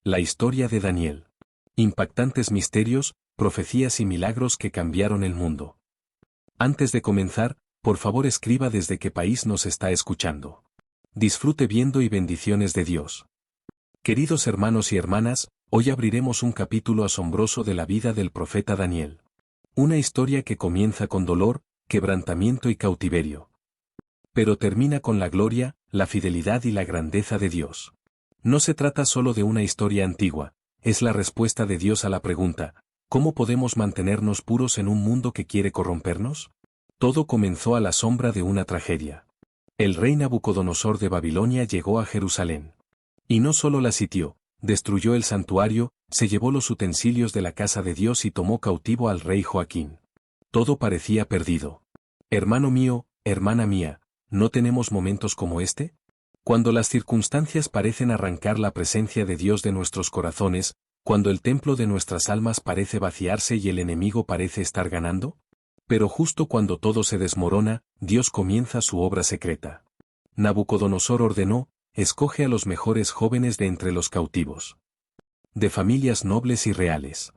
La historia de Daniel. Impactantes misterios, profecías y milagros que cambiaron el mundo. Antes de comenzar, por favor escriba desde qué país nos está escuchando. Disfrute viendo y bendiciones de Dios. Queridos hermanos y hermanas, hoy abriremos un capítulo asombroso de la vida del profeta Daniel. Una historia que comienza con dolor, quebrantamiento y cautiverio. Pero termina con la gloria, la fidelidad y la grandeza de Dios. No se trata solo de una historia antigua, es la respuesta de Dios a la pregunta, ¿cómo podemos mantenernos puros en un mundo que quiere corrompernos? Todo comenzó a la sombra de una tragedia. El rey Nabucodonosor de Babilonia llegó a Jerusalén. Y no solo la sitió, destruyó el santuario, se llevó los utensilios de la casa de Dios y tomó cautivo al rey Joaquín. Todo parecía perdido. Hermano mío, hermana mía, ¿no tenemos momentos como este? Cuando las circunstancias parecen arrancar la presencia de Dios de nuestros corazones, cuando el templo de nuestras almas parece vaciarse y el enemigo parece estar ganando. Pero justo cuando todo se desmorona, Dios comienza su obra secreta. Nabucodonosor ordenó, escoge a los mejores jóvenes de entre los cautivos. De familias nobles y reales.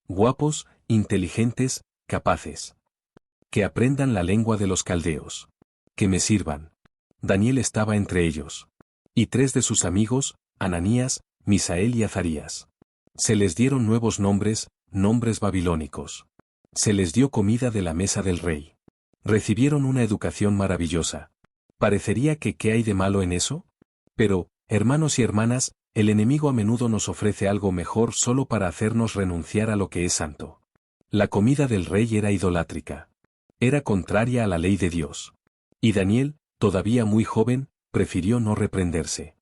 Guapos, inteligentes, capaces. Que aprendan la lengua de los caldeos. Que me sirvan. Daniel estaba entre ellos. Y 3 de sus amigos, Ananías, Misael y Azarías. Se les dieron nuevos nombres, nombres babilónicos. Se les dio comida de la mesa del rey. Recibieron una educación maravillosa. Parecería que ¿qué hay de malo en eso? Pero, hermanos y hermanas, el enemigo a menudo nos ofrece algo mejor solo para hacernos renunciar a lo que es santo. La comida del rey era idolátrica. Era contraria a la ley de Dios. Y Daniel, todavía muy joven, prefirió no reprenderse.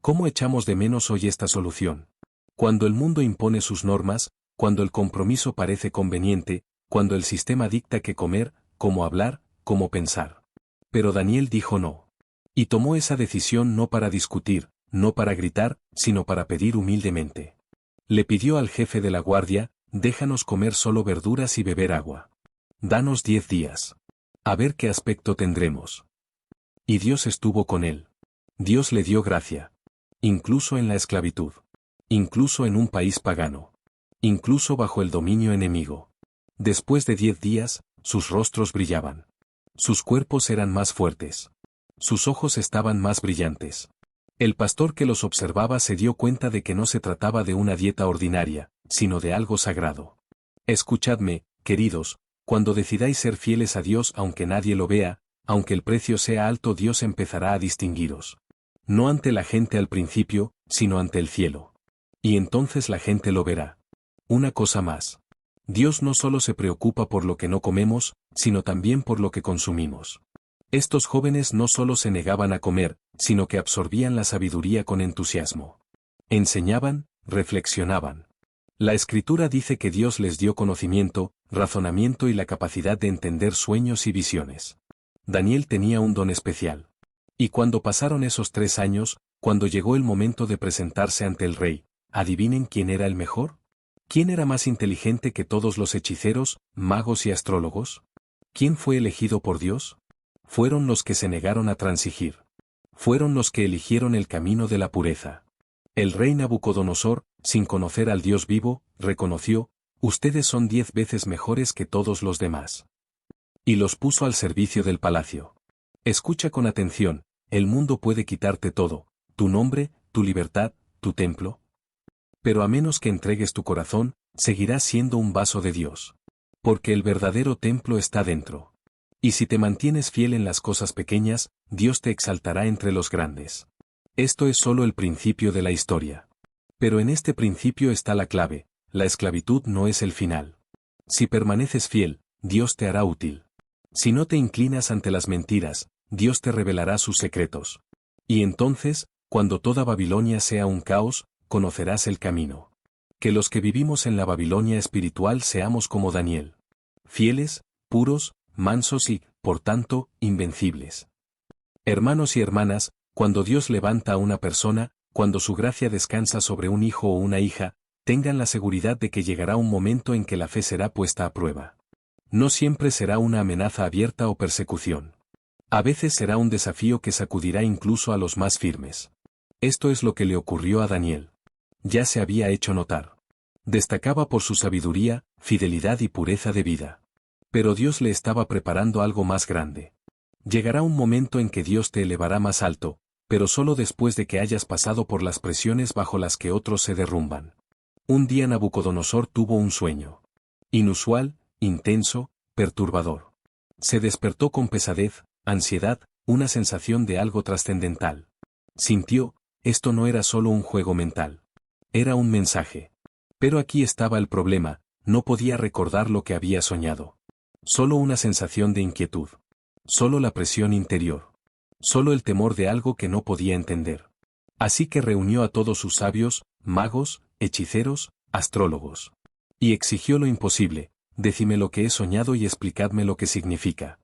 ¿Cómo echamos de menos hoy esta solución? Cuando el mundo impone sus normas, cuando el compromiso parece conveniente, cuando el sistema dicta qué comer, cómo hablar, cómo pensar. Pero Daniel dijo no. Y tomó esa decisión no para discutir, no para gritar, sino para pedir humildemente. Le pidió al jefe de la guardia, déjanos comer solo verduras y beber agua. Danos 10 días. A ver qué aspecto tendremos. Y Dios estuvo con él. Dios le dio gracia. Incluso en la esclavitud. Incluso en un país pagano. Incluso bajo el dominio enemigo. Después de 10 días, sus rostros brillaban. Sus cuerpos eran más fuertes. Sus ojos estaban más brillantes. El pastor que los observaba se dio cuenta de que no se trataba de una dieta ordinaria, sino de algo sagrado. Escuchadme, queridos, cuando decidáis ser fieles a Dios aunque nadie lo vea, aunque el precio sea alto, Dios empezará a distinguiros. No ante la gente al principio, sino ante el cielo. Y entonces la gente lo verá. Una cosa más. Dios no solo se preocupa por lo que no comemos, sino también por lo que consumimos. Estos jóvenes no solo se negaban a comer, sino que absorbían la sabiduría con entusiasmo. Enseñaban, reflexionaban. La Escritura dice que Dios les dio conocimiento, razonamiento y la capacidad de entender sueños y visiones. Daniel tenía un don especial. Y cuando pasaron esos 3 años, cuando llegó el momento de presentarse ante el rey, ¿adivinen quién era el mejor? ¿Quién era más inteligente que todos los hechiceros, magos y astrólogos? ¿Quién fue elegido por Dios? Fueron los que se negaron a transigir. Fueron los que eligieron el camino de la pureza. El rey Nabucodonosor, sin conocer al Dios vivo, reconoció, ustedes son 10 veces mejores que todos los demás. Y los puso al servicio del palacio. Escucha con atención, el mundo puede quitarte todo, tu nombre, tu libertad, tu templo. Pero a menos que entregues tu corazón, seguirás siendo un vaso de Dios. Porque el verdadero templo está dentro. Y si te mantienes fiel en las cosas pequeñas, Dios te exaltará entre los grandes. Esto es solo el principio de la historia. Pero en este principio está la clave, la esclavitud no es el final. Si permaneces fiel, Dios te hará útil. Si no te inclinas ante las mentiras, Dios te revelará sus secretos. Y entonces, cuando toda Babilonia sea un caos, conocerás el camino. Que los que vivimos en la Babilonia espiritual seamos como Daniel. Fieles, puros, mansos y, por tanto, invencibles. Hermanos y hermanas, cuando Dios levanta a una persona, cuando su gracia descansa sobre un hijo o una hija, tengan la seguridad de que llegará un momento en que la fe será puesta a prueba. No siempre será una amenaza abierta o persecución. A veces será un desafío que sacudirá incluso a los más firmes. Esto es lo que le ocurrió a Daniel. Ya se había hecho notar. Destacaba por su sabiduría, fidelidad y pureza de vida. Pero Dios le estaba preparando algo más grande. Llegará un momento en que Dios te elevará más alto, pero solo después de que hayas pasado por las presiones bajo las que otros se derrumban. Un día Nabucodonosor tuvo un sueño. Inusual, intenso, perturbador. Se despertó con pesadez, ansiedad, una sensación de algo trascendental. Sintió, esto no era solo un juego mental. Era un mensaje. Pero aquí estaba el problema, no podía recordar lo que había soñado. Solo una sensación de inquietud. Solo la presión interior. Solo el temor de algo que no podía entender. Así que reunió a todos sus sabios, magos, hechiceros, astrólogos. Y exigió lo imposible, decime lo que he soñado y explicadme lo que significa.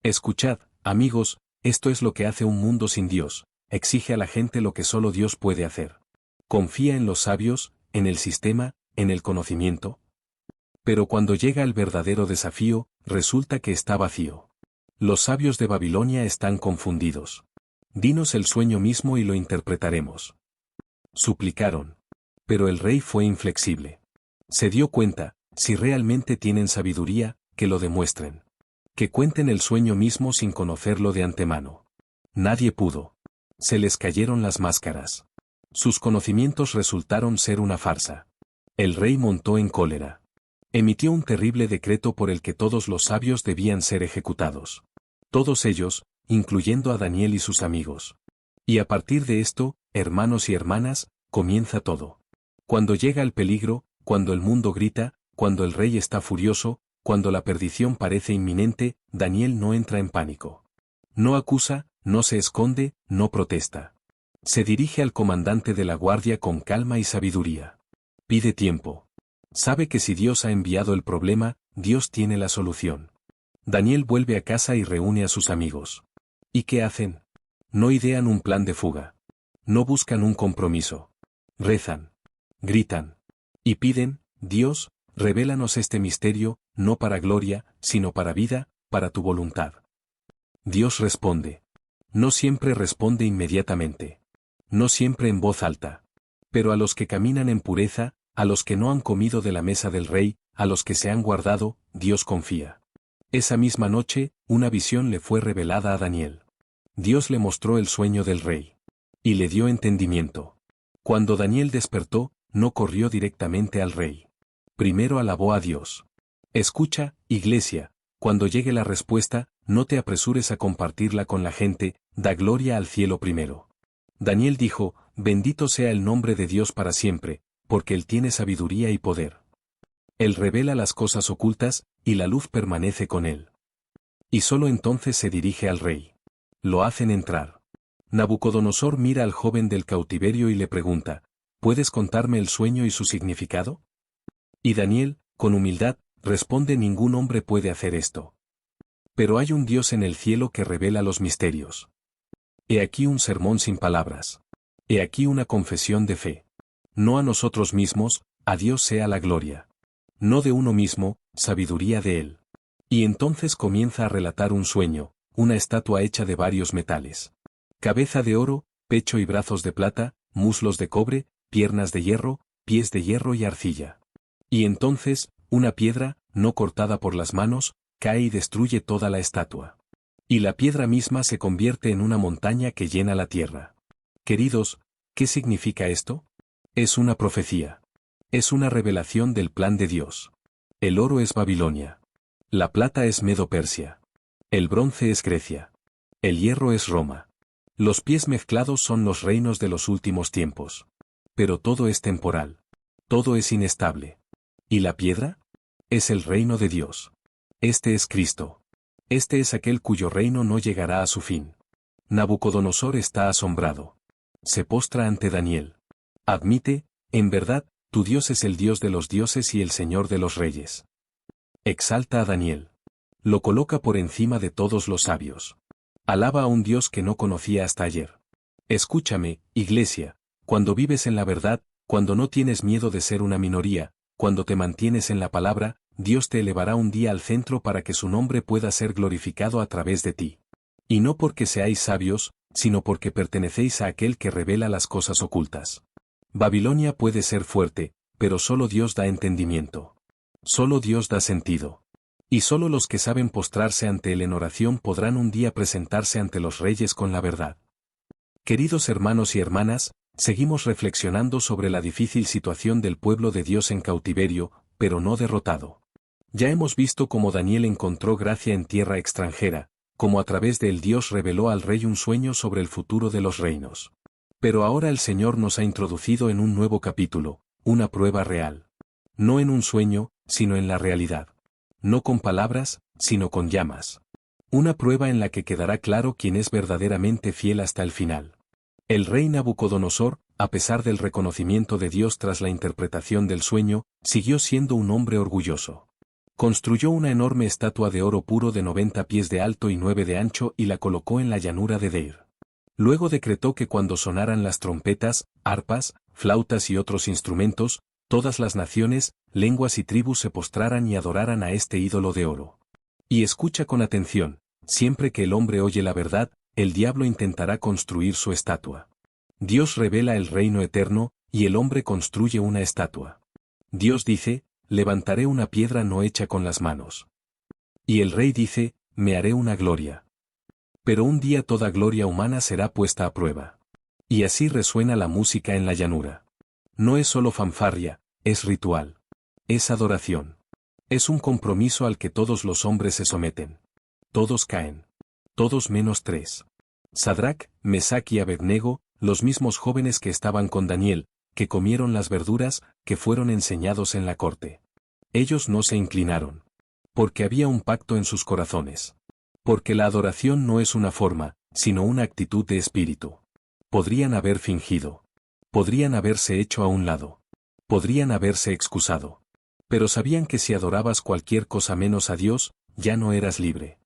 Escuchad, amigos, esto es lo que hace un mundo sin Dios, exige a la gente lo que solo Dios puede hacer. Confía en los sabios, en el sistema, en el conocimiento. Pero cuando llega el verdadero desafío, resulta que está vacío. Los sabios de Babilonia están confundidos. Dinos el sueño mismo y lo interpretaremos. Suplicaron. Pero el rey fue inflexible. Se dio cuenta, si realmente tienen sabiduría, que lo demuestren. Que cuenten el sueño mismo sin conocerlo de antemano. Nadie pudo. Se les cayeron las máscaras. Sus conocimientos resultaron ser una farsa. El rey montó en cólera. Emitió un terrible decreto por el que todos los sabios debían ser ejecutados. Todos ellos, incluyendo a Daniel y sus amigos. Y a partir de esto, hermanos y hermanas, comienza todo. Cuando llega el peligro, cuando el mundo grita, cuando el rey está furioso, cuando la perdición parece inminente, Daniel no entra en pánico. No acusa, no se esconde, no protesta. Se dirige al comandante de la guardia con calma y sabiduría. Pide tiempo. Sabe que si Dios ha enviado el problema, Dios tiene la solución. Daniel vuelve a casa y reúne a sus amigos. ¿Y qué hacen? No idean un plan de fuga. No buscan un compromiso. Rezan. Gritan. Y piden, Dios, revélanos este misterio, no para gloria, sino para vida, para tu voluntad. Dios responde. No siempre responde inmediatamente. No siempre en voz alta. Pero a los que caminan en pureza, a los que no han comido de la mesa del rey, a los que se han guardado, Dios confía. Esa misma noche, una visión le fue revelada a Daniel. Dios le mostró el sueño del rey. Y le dio entendimiento. Cuando Daniel despertó, no corrió directamente al rey. Primero alabó a Dios. Escucha, iglesia, cuando llegue la respuesta, no te apresures a compartirla con la gente, da gloria al cielo primero. Daniel dijo, bendito sea el nombre de Dios para siempre, porque Él tiene sabiduría y poder. Él revela las cosas ocultas, y la luz permanece con Él. Y solo entonces se dirige al rey. Lo hacen entrar. Nabucodonosor mira al joven del cautiverio y le pregunta, ¿puedes contarme el sueño y su significado? Y Daniel, con humildad, responde ningún hombre puede hacer esto. Pero hay un Dios en el cielo que revela los misterios. He aquí un sermón sin palabras. He aquí una confesión de fe. No a nosotros mismos, a Dios sea la gloria. No de uno mismo, sabiduría de Él. Y entonces comienza a relatar un sueño, una estatua hecha de varios metales. Cabeza de oro, pecho y brazos de plata, muslos de cobre, piernas de hierro, pies de hierro y arcilla. Y entonces, una piedra, no cortada por las manos, cae y destruye toda la estatua. Y la piedra misma se convierte en una montaña que llena la tierra. Queridos, ¿qué significa esto? Es una profecía. Es una revelación del plan de Dios. El oro es Babilonia. La plata es Medo-Persia. El bronce es Grecia. El hierro es Roma. Los pies mezclados son los reinos de los últimos tiempos. Pero todo es temporal. Todo es inestable. ¿Y la piedra? Es el reino de Dios. Este es Cristo. Este es aquel cuyo reino no llegará a su fin. Nabucodonosor está asombrado. Se postra ante Daniel. Admite, en verdad, tu Dios es el Dios de los dioses y el Señor de los reyes. Exalta a Daniel. Lo coloca por encima de todos los sabios. Alaba a un Dios que no conocía hasta ayer. Escúchame, iglesia, cuando vives en la verdad, cuando no tienes miedo de ser una minoría, cuando te mantienes en la palabra, Dios te elevará un día al centro para que su nombre pueda ser glorificado a través de ti. Y no porque seáis sabios, sino porque pertenecéis a aquel que revela las cosas ocultas. Babilonia puede ser fuerte, pero solo Dios da entendimiento. Solo Dios da sentido. Y solo los que saben postrarse ante Él en oración podrán un día presentarse ante los reyes con la verdad. Queridos hermanos y hermanas, seguimos reflexionando sobre la difícil situación del pueblo de Dios en cautiverio, pero no derrotado. Ya hemos visto cómo Daniel encontró gracia en tierra extranjera, cómo a través de él Dios reveló al rey un sueño sobre el futuro de los reinos. Pero ahora el Señor nos ha introducido en un nuevo capítulo, una prueba real. No en un sueño, sino en la realidad. No con palabras, sino con llamas. Una prueba en la que quedará claro quién es verdaderamente fiel hasta el final. El rey Nabucodonosor, a pesar del reconocimiento de Dios tras la interpretación del sueño, siguió siendo un hombre orgulloso. Construyó una enorme estatua de oro puro de 90 pies de alto y 9 de ancho y la colocó en la llanura de Deir. Luego decretó que cuando sonaran las trompetas, arpas, flautas y otros instrumentos, todas las naciones, lenguas y tribus se postraran y adoraran a este ídolo de oro. Y escucha con atención, siempre que el hombre oye la verdad, el diablo intentará construir su estatua. Dios revela el reino eterno, y el hombre construye una estatua. Dios dice, levantaré una piedra no hecha con las manos. Y el rey dice, me haré una gloria. Pero un día toda gloria humana será puesta a prueba. Y así resuena la música en la llanura. No es solo fanfarria, es ritual. Es adoración. Es un compromiso al que todos los hombres se someten. Todos caen. Todos menos tres. Sadrac, Mesac y Abednego, los mismos jóvenes que estaban con Daniel, que comieron las verduras, que fueron enseñados en la corte. Ellos no se inclinaron. Porque había un pacto en sus corazones. Porque la adoración no es una forma, sino una actitud de espíritu. Podrían haber fingido. Podrían haberse hecho a un lado. Podrían haberse excusado. Pero sabían que si adorabas cualquier cosa menos a Dios, ya no eras libre.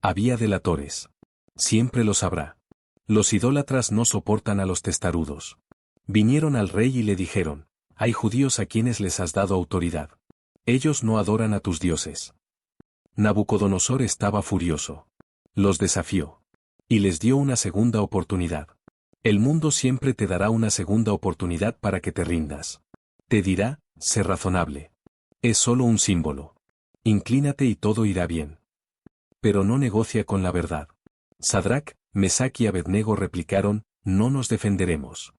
Había delatores. Siempre los habrá. Los idólatras no soportan a los testarudos. Vinieron al rey y le dijeron, hay judíos a quienes les has dado autoridad. Ellos no adoran a tus dioses. Nabucodonosor estaba furioso. Los desafió. Y les dio una segunda oportunidad. El mundo siempre te dará una segunda oportunidad para que te rindas. Te dirá, sé razonable. Es solo un símbolo. Inclínate y todo irá bien. Pero no negocia con la verdad. Sadrac, Mesac y Abednego replicaron, no nos defenderemos.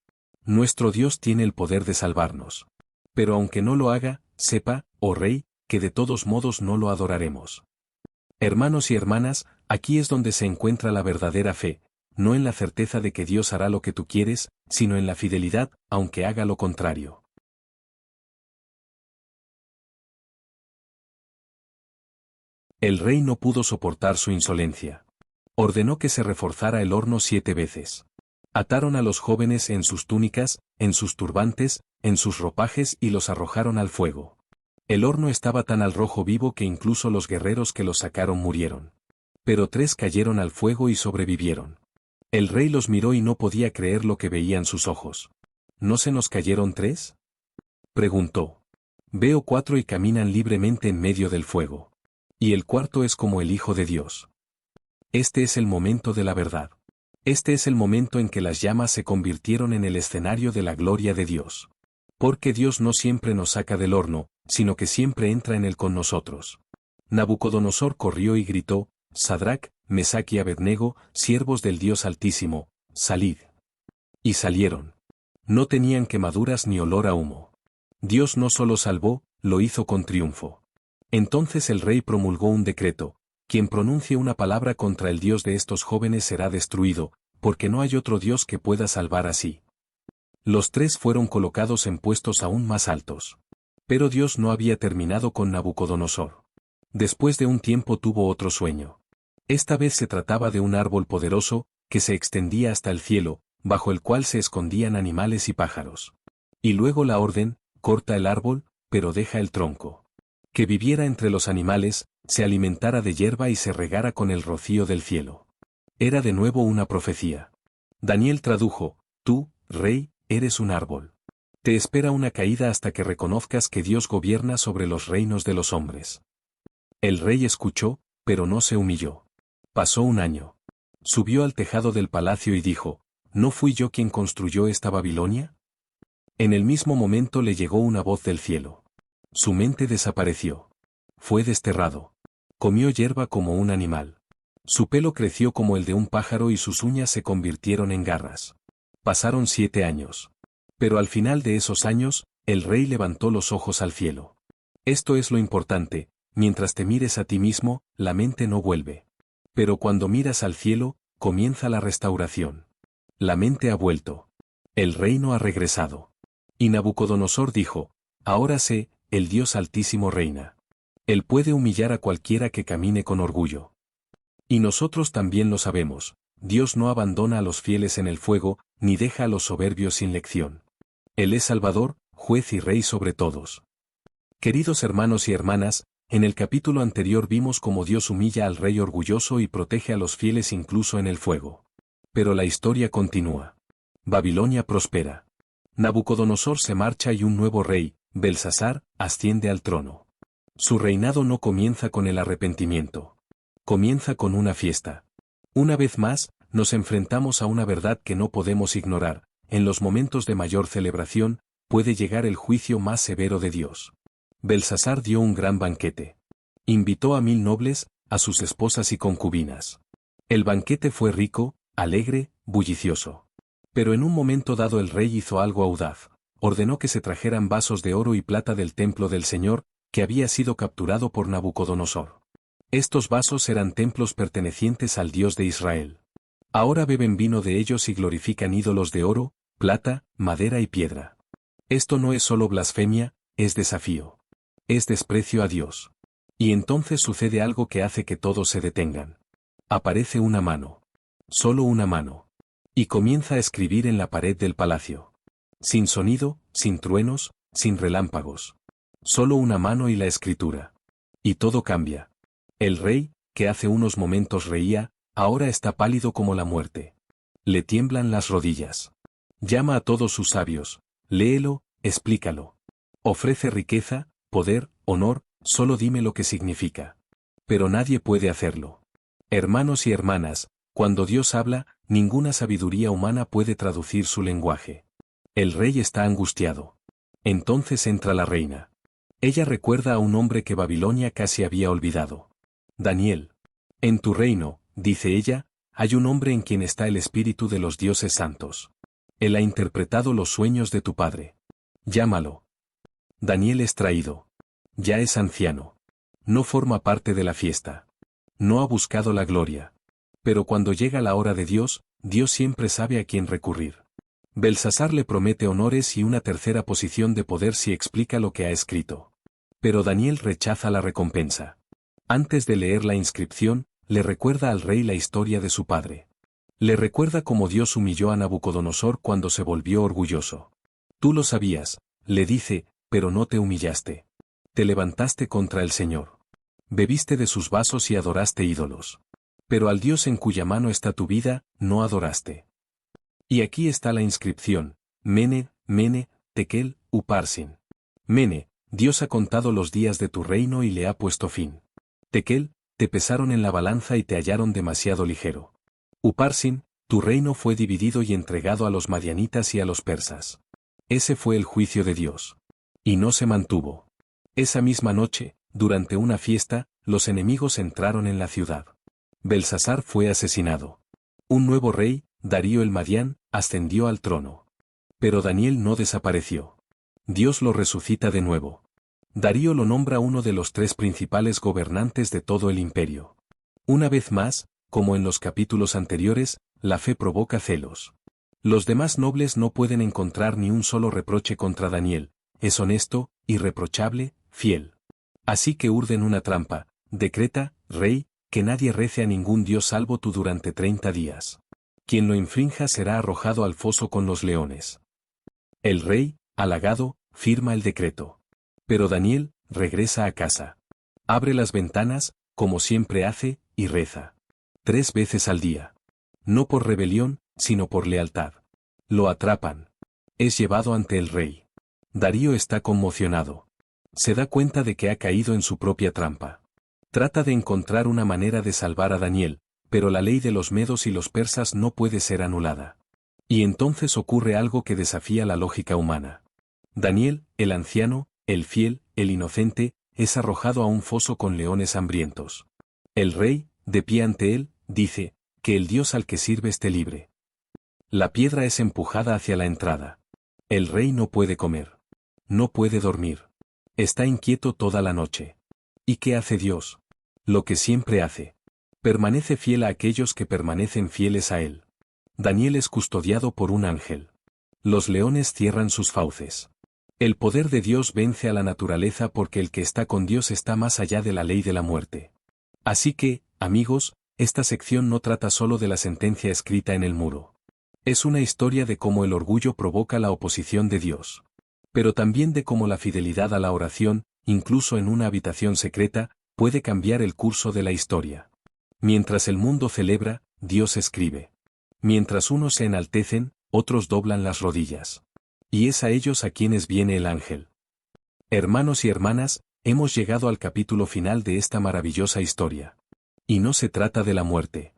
Nuestro Dios tiene el poder de salvarnos. Pero aunque no lo haga, sepa, oh rey, que de todos modos no lo adoraremos. Hermanos y hermanas, aquí es donde se encuentra la verdadera fe, no en la certeza de que Dios hará lo que tú quieres, sino en la fidelidad, aunque haga lo contrario. El rey no pudo soportar su insolencia. Ordenó que se reforzara el horno 7 veces. Ataron a los jóvenes en sus túnicas, en sus turbantes, en sus ropajes y los arrojaron al fuego. El horno estaba tan al rojo vivo que incluso los guerreros que los sacaron murieron. Pero 3 cayeron al fuego y sobrevivieron. El rey los miró y no podía creer lo que veían sus ojos. ¿No se nos cayeron 3? Preguntó. Veo 4 y caminan libremente en medio del fuego. Y el cuarto es como el Hijo de Dios. Este es el momento de la verdad. Este es el momento en que las llamas se convirtieron en el escenario de la gloria de Dios. Porque Dios no siempre nos saca del horno, sino que siempre entra en él con nosotros. Nabucodonosor corrió y gritó, Sadrac, Mesac y Abednego, siervos del Dios Altísimo, salid. Y salieron. No tenían quemaduras ni olor a humo. Dios no solo salvó, lo hizo con triunfo. Entonces el rey promulgó un decreto, quien pronuncie una palabra contra el Dios de estos jóvenes será destruido, porque no hay otro Dios que pueda salvar así. Los 3 fueron colocados en puestos aún más altos. Pero Dios no había terminado con Nabucodonosor. Después de un tiempo tuvo otro sueño. Esta vez se trataba de un árbol poderoso, que se extendía hasta el cielo, bajo el cual se escondían animales y pájaros. Y luego la orden, corta el árbol, pero deja el tronco. Que viviera entre los animales, se alimentara de hierba y se regara con el rocío del cielo. Era de nuevo una profecía. Daniel tradujo, tú, rey, eres un árbol. Te espera una caída hasta que reconozcas que Dios gobierna sobre los reinos de los hombres. El rey escuchó, pero no se humilló. Pasó un año. Subió al tejado del palacio y dijo, ¿no fui yo quien construyó esta Babilonia? En el mismo momento le llegó una voz del cielo. Su mente desapareció. Fue desterrado. Comió hierba como un animal. Su pelo creció como el de un pájaro y sus uñas se convirtieron en garras. Pasaron 7 años. Pero al final de esos años, el rey levantó los ojos al cielo. Esto es lo importante, mientras te mires a ti mismo, la mente no vuelve. Pero cuando miras al cielo, comienza la restauración. La mente ha vuelto. El reino ha regresado. Y Nabucodonosor dijo, ahora sé, el Dios Altísimo reina. Él puede humillar a cualquiera que camine con orgullo. Y nosotros también lo sabemos, Dios no abandona a los fieles en el fuego, ni deja a los soberbios sin lección. Él es Salvador, juez y rey sobre todos. Queridos hermanos y hermanas, en el capítulo anterior vimos cómo Dios humilla al rey orgulloso y protege a los fieles incluso en el fuego. Pero la historia continúa. Babilonia prospera. Nabucodonosor se marcha y un nuevo rey, Belsasar, asciende al trono. Su reinado no comienza con el arrepentimiento. Comienza con una fiesta. Una vez más, nos enfrentamos a una verdad que no podemos ignorar. En los momentos de mayor celebración, puede llegar el juicio más severo de Dios. Belsasar dio un gran banquete. Invitó a 1000 nobles, a sus esposas y concubinas. El banquete fue rico, alegre, bullicioso. Pero en un momento dado el rey hizo algo audaz. Ordenó que se trajeran vasos de oro y plata del templo del Señor, que había sido capturado por Nabucodonosor. Estos vasos eran templos pertenecientes al Dios de Israel. Ahora beben vino de ellos y glorifican ídolos de oro, plata, madera y piedra. Esto no es solo blasfemia, es desafío. Es desprecio a Dios. Y entonces sucede algo que hace que todos se detengan. Aparece una mano. Solo una mano. Y comienza a escribir en la pared del palacio. Sin sonido, sin truenos, sin relámpagos. Solo una mano y la escritura. Y todo cambia. El rey, que hace unos momentos reía, ahora está pálido como la muerte. Le tiemblan las rodillas. Llama a todos sus sabios, léelo, explícalo. Ofrece riqueza, poder, honor, solo dime lo que significa. Pero nadie puede hacerlo. Hermanos y hermanas, cuando Dios habla, ninguna sabiduría humana puede traducir su lenguaje. El rey está angustiado. Entonces entra la reina. Ella recuerda a un hombre que Babilonia casi había olvidado. Daniel. En tu reino, dice ella, hay un hombre en quien está el espíritu de los dioses santos. Él ha interpretado los sueños de tu padre. Llámalo. Daniel es traído. Ya es anciano. No forma parte de la fiesta. No ha buscado la gloria. Pero cuando llega la hora de Dios, Dios siempre sabe a quién recurrir. Belsasar le promete honores y una tercera posición de poder si explica lo que ha escrito. Pero Daniel rechaza la recompensa. Antes de leer la inscripción, le recuerda al rey la historia de su padre. Le recuerda cómo Dios humilló a Nabucodonosor cuando se volvió orgulloso. Tú lo sabías, le dice, pero no te humillaste. Te levantaste contra el Señor. Bebiste de sus vasos y adoraste ídolos. Pero al Dios en cuya mano está tu vida, no adoraste. Y aquí está la inscripción, Mene, Mene, Tekel, Uparsin. Mene, Dios ha contado los días de tu reino y le ha puesto fin. Tekel, te pesaron en la balanza y te hallaron demasiado ligero. Uparsin, tu reino fue dividido y entregado a los madianitas y a los persas. Ese fue el juicio de Dios. Y no se mantuvo. Esa misma noche, durante una fiesta, los enemigos entraron en la ciudad. Belsasar fue asesinado. Un nuevo rey, Darío el Madián, ascendió al trono. Pero Daniel no desapareció. Dios lo resucita de nuevo. Darío lo nombra uno de los 3 principales gobernantes de todo el imperio. Una vez más, como en los capítulos anteriores, la fe provoca celos. Los demás nobles no pueden encontrar ni un solo reproche contra Daniel. Es honesto, irreprochable, fiel. Así que urden una trampa. Decreta, rey, que nadie rece a ningún dios salvo tú durante 30 días. Quien lo infrinja será arrojado al foso con los leones. El rey, halagado, firma el decreto. Pero Daniel, regresa a casa. Abre las ventanas, como siempre hace, y reza. 3 veces al día. No por rebelión, sino por lealtad. Lo atrapan. Es llevado ante el rey. Darío está conmocionado. Se da cuenta de que ha caído en su propia trampa. Trata de encontrar una manera de salvar a Daniel, pero la ley de los medos y los persas no puede ser anulada. Y entonces ocurre algo que desafía la lógica humana. Daniel, el anciano, el fiel, el inocente, es arrojado a un foso con leones hambrientos. El rey, de pie ante él, dice, que el Dios al que sirve esté libre. La piedra es empujada hacia la entrada. El rey no puede comer. No puede dormir. Está inquieto toda la noche. ¿Y qué hace Dios? Lo que siempre hace. Permanece fiel a aquellos que permanecen fieles a él. Daniel es custodiado por un ángel. Los leones cierran sus fauces. El poder de Dios vence a la naturaleza porque el que está con Dios está más allá de la ley de la muerte. Así que, amigos, esta sección no trata solo de la sentencia escrita en el muro. Es una historia de cómo el orgullo provoca la oposición de Dios. Pero también de cómo la fidelidad a la oración, incluso en una habitación secreta, puede cambiar el curso de la historia. Mientras el mundo celebra, Dios escribe. Mientras unos se enaltecen, otros doblan las rodillas. Y es a ellos a quienes viene el ángel. Hermanos y hermanas, hemos llegado al capítulo final de esta maravillosa historia. Y no se trata de la muerte.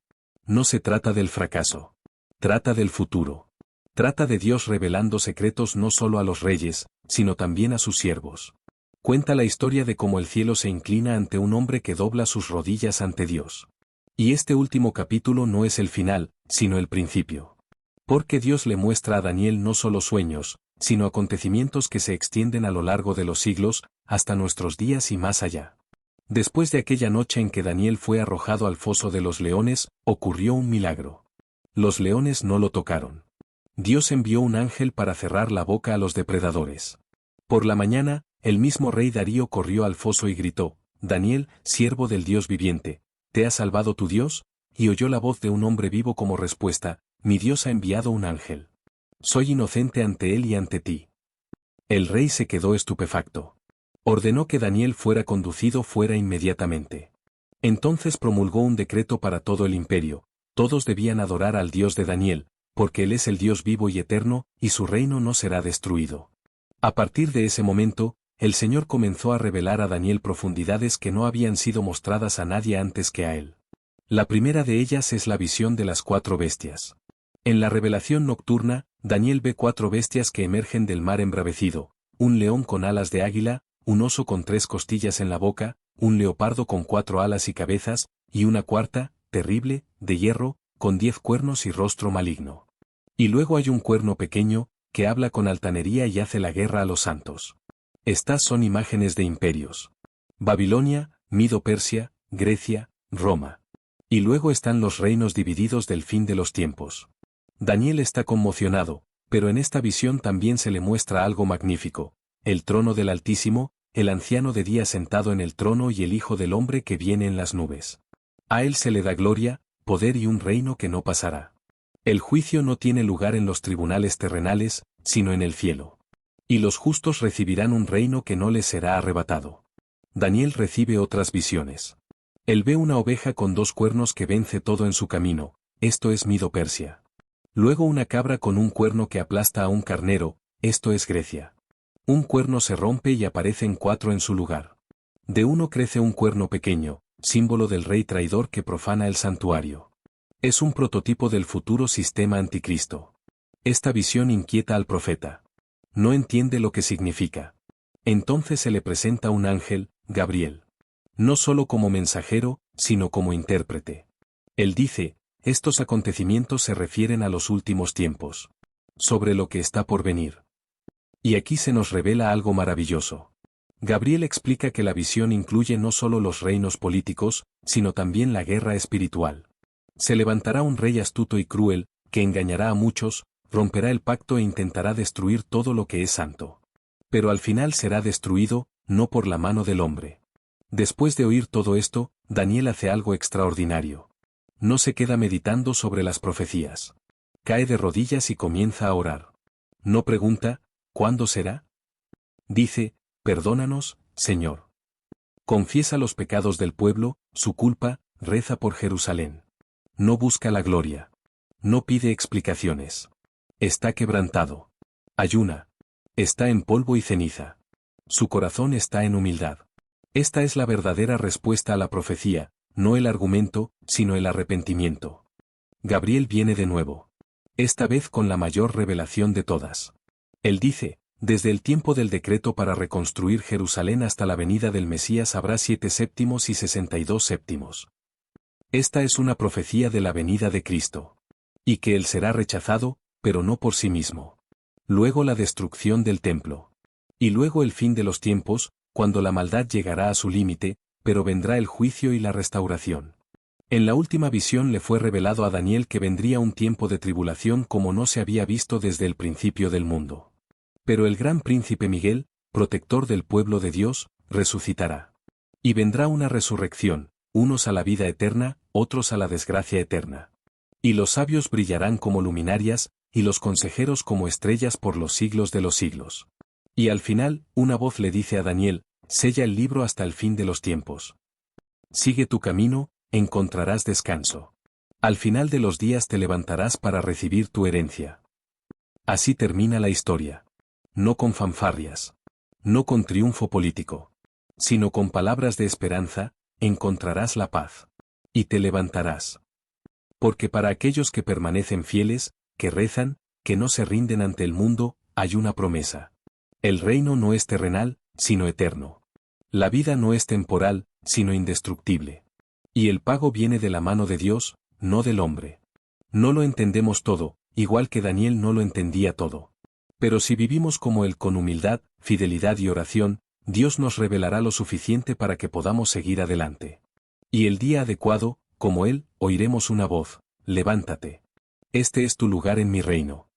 No se trata del fracaso. Trata del futuro. Trata de Dios revelando secretos no solo a los reyes, sino también a sus siervos. Cuenta la historia de cómo el cielo se inclina ante un hombre que dobla sus rodillas ante Dios. Y este último capítulo no es el final, sino el principio. Porque Dios le muestra a Daniel no solo sueños, sino acontecimientos que se extienden a lo largo de los siglos, hasta nuestros días y más allá. Después de aquella noche en que Daniel fue arrojado al foso de los leones, ocurrió un milagro. Los leones no lo tocaron. Dios envió un ángel para cerrar la boca a los depredadores. Por la mañana, el mismo rey Darío corrió al foso y gritó, Daniel, siervo del Dios viviente, ¿te ha salvado tu Dios? Y oyó la voz de un hombre vivo como respuesta, mi Dios ha enviado un ángel. Soy inocente ante él y ante ti. El rey se quedó estupefacto. Ordenó que Daniel fuera conducido fuera inmediatamente. Entonces promulgó un decreto para todo el imperio, todos debían adorar al Dios de Daniel, porque él es el Dios vivo y eterno, y su reino no será destruido. A partir de ese momento, el Señor comenzó a revelar a Daniel profundidades que no habían sido mostradas a nadie antes que a él. La primera de ellas es la visión de las 4 bestias. En la revelación nocturna, Daniel ve 4 bestias que emergen del mar embravecido, un león con alas de águila, un oso con 3 costillas en la boca, un leopardo con 4 alas y cabezas, y una cuarta, terrible, de hierro, con 10 cuernos y rostro maligno. Y luego hay un cuerno pequeño, que habla con altanería y hace la guerra a los santos. Estas son imágenes de imperios. Babilonia, Mido-Persia, Grecia, Roma. Y luego están los reinos divididos del fin de los tiempos. Daniel está conmocionado, pero en esta visión también se le muestra algo magnífico, el trono del Altísimo, el anciano de día sentado en el trono y el Hijo del Hombre que viene en las nubes. A él se le da gloria, poder y un reino que no pasará. El juicio no tiene lugar en los tribunales terrenales, sino en el cielo. Y los justos recibirán un reino que no les será arrebatado. Daniel recibe otras visiones. Él ve una oveja con 2 cuernos que vence todo en su camino, esto es Mido-Persia. Luego una cabra con un cuerno que aplasta a un carnero, esto es Grecia. Un cuerno se rompe y aparecen 4 en su lugar. De uno crece un cuerno pequeño, símbolo del rey traidor que profana el santuario. Es un prototipo del futuro sistema anticristo. Esta visión inquieta al profeta. No entiende lo que significa. Entonces se le presenta un ángel, Gabriel. No solo como mensajero, sino como intérprete. Él dice, estos acontecimientos se refieren a los últimos tiempos. Sobre lo que está por venir. Y aquí se nos revela algo maravilloso. Gabriel explica que la visión incluye no solo los reinos políticos, sino también la guerra espiritual. Se levantará un rey astuto y cruel, que engañará a muchos, romperá el pacto e intentará destruir todo lo que es santo. Pero al final será destruido, no por la mano del hombre. Después de oír todo esto, Daniel hace algo extraordinario. No se queda meditando sobre las profecías. Cae de rodillas y comienza a orar. No pregunta, ¿cuándo será? Dice, perdónanos, Señor. Confiesa los pecados del pueblo, su culpa, reza por Jerusalén. No busca la gloria. No pide explicaciones. Está quebrantado. Ayuna. Está en polvo y ceniza. Su corazón está en humildad. Esta es la verdadera respuesta a la profecía, no el argumento, sino el arrepentimiento. Gabriel viene de nuevo. Esta vez con la mayor revelación de todas. Él dice, Desde el tiempo del decreto para reconstruir Jerusalén hasta la venida del Mesías habrá 7 séptimos y 62 séptimos. Esta es una profecía de la venida de Cristo. Y que Él será rechazado, pero no por sí mismo. Luego la destrucción del templo. Y luego el fin de los tiempos, cuando la maldad llegará a su límite, pero vendrá el juicio y la restauración. En la última visión le fue revelado a Daniel que vendría un tiempo de tribulación como no se había visto desde el principio del mundo. Pero el gran príncipe Miguel, protector del pueblo de Dios, resucitará. Y vendrá una resurrección, unos a la vida eterna, otros a la desgracia eterna. Y los sabios brillarán como luminarias, y los consejeros como estrellas por los siglos de los siglos. Y al final, una voz le dice a Daniel, sella el libro hasta el fin de los tiempos. Sigue tu camino, encontrarás descanso. Al final de los días te levantarás para recibir tu herencia. Así termina la historia. No con fanfarrias. No con triunfo político. Sino con palabras de esperanza, encontrarás la paz. Y te levantarás. Porque para aquellos que permanecen fieles, que rezan, que no se rinden ante el mundo, hay una promesa. El reino no es terrenal, sino eterno. La vida no es temporal, sino indestructible. Y el pago viene de la mano de Dios, no del hombre. No lo entendemos todo, igual que Daniel no lo entendía todo. Pero si vivimos como Él con humildad, fidelidad y oración, Dios nos revelará lo suficiente para que podamos seguir adelante. Y el día adecuado, como Él, oiremos una voz, levántate. Este es tu lugar en mi reino.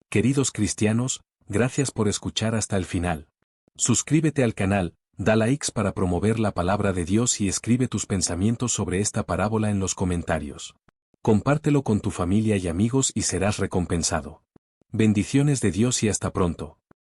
Queridos cristianos, gracias por escuchar hasta el final. Suscríbete al canal, da likes para promover la palabra de Dios y escribe tus pensamientos sobre esta parábola en los comentarios. Compártelo con tu familia y amigos y serás recompensado. Bendiciones de Dios y hasta pronto.